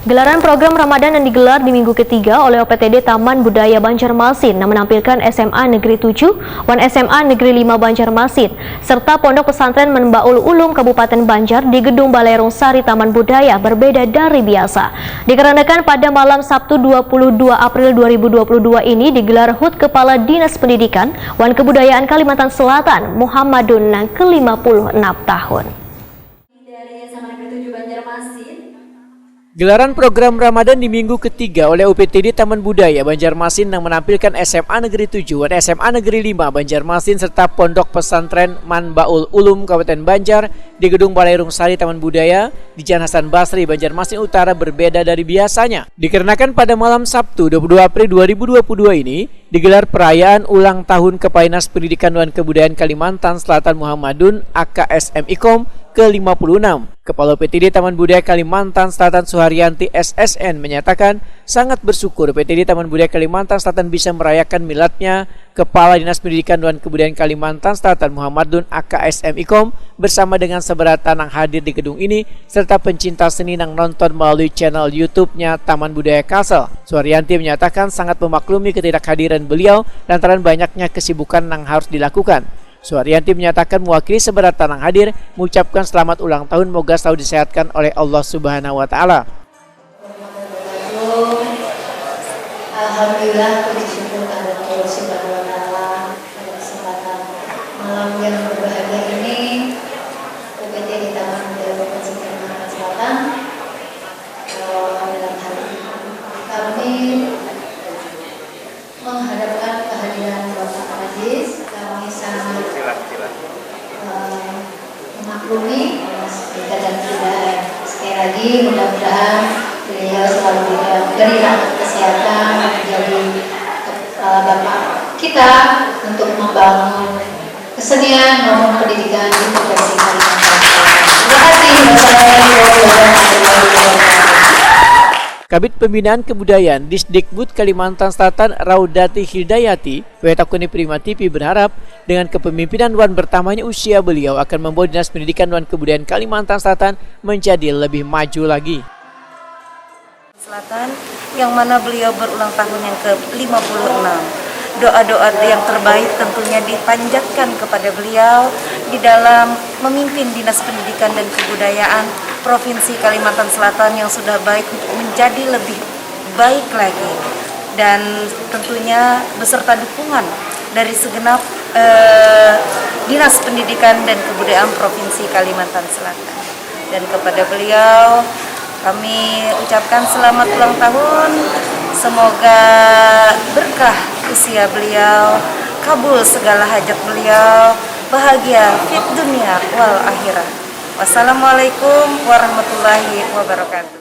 Gelaran program Ramadan yang digelar di minggu ketiga oleh OPTD Taman Budaya Banjarmasin yang menampilkan SMA Negeri 7, Wan SMA Negeri 5 Banjarmasin, serta Pondok Pesantren Menbaul Ulum Kabupaten Banjar di Gedung Balai Rungsari Taman Budaya berbeda dari biasa. Dikarenakan pada malam Sabtu 22 April 2022 ini digelar HUT Kepala Dinas Pendidikan Wan Kebudayaan Kalimantan Selatan Muhammadun yang ke-56 tahun. Dari SMA Negeri 7 Banjarmasin. Gelaran program Ramadan di minggu ketiga oleh UPTD Taman Budaya Banjarmasin yang menampilkan SMA Negeri 7 dan SMA Negeri 5 Banjarmasin serta Pondok Pesantren Menbaul Ulum Kabupaten Banjar di Gedung Balai Rungsari Taman Budaya di Jalan Hasan Basri, Banjarmasin Utara berbeda dari biasanya. Dikarenakan pada malam Sabtu 22 April 2022 ini digelar perayaan ulang tahun Kepala Pendidikan dan Kebudayaan Kalimantan Selatan Muhammadun AKSM Ikom ke-56. Kepala PTD Taman Budaya Kalimantan Selatan Suharyanti SSN menyatakan sangat bersyukur PTD Taman Budaya Kalimantan Selatan bisa merayakan miladnya Kepala Dinas Pendidikan dan Kebudayaan Kalimantan Selatan Muhammadun AKSM Ikom bersama dengan seberatan yang hadir di gedung ini serta pencinta seni yang nonton melalui channel YouTube-nya Taman Budaya Kalsel. Suharyanti menyatakan sangat memaklumi ketidakhadiran beliau lantaran banyaknya kesibukan yang harus dilakukan. Suharyanti menyatakan mewakili seberatan yang hadir mengucapkan selamat ulang tahun, moga selalu disehatkan oleh Allah Subhanahu wa taala. Alhamdulillah puji syukur kepada Allah Subhanahu wa taala pada kesempatan malam yang berbahagia ini UPTD Taman Budaya Provinsi Kalimantan Selatan dalam hari kami menghadapkan kehadiran Bapak Aziz. Kami sangat memaklumi berita dan tidak. Sekali lagi mudah-mudahan beliau selalu diberi kesehatan menjadi kepala bapak kita untuk membangun kesenian maupun pendidikan di Provinsi Kalimantan Selatan. Terima kasih. Wassalamualaikum warahmatullahi wabarakatuh. Kabid Pembinaan Kebudayaan Disdikbud Kalimantan Selatan Raudati Hidayati, Wetakuni Prima TV berharap dengan kepemimpinan Wan bertambahnya usia beliau akan membawa Dinas Pendidikan dan Kebudayaan Kalimantan Selatan menjadi lebih maju lagi. Selatan yang mana beliau berulang tahun yang ke-56. Doa-doa yang terbaik tentunya dipanjatkan kepada beliau di dalam memimpin Dinas Pendidikan dan Kebudayaan Provinsi Kalimantan Selatan yang sudah baik untuk menjadi lebih baik lagi, dan tentunya beserta dukungan dari segenap Dinas Pendidikan dan Kebudayaan Provinsi Kalimantan Selatan. Dan kepada beliau kami ucapkan selamat ulang tahun, semoga berkah usia beliau, kabul segala hajat beliau, bahagia fit dunia wal akhirah. Wassalamualaikum warahmatullahi wabarakatuh.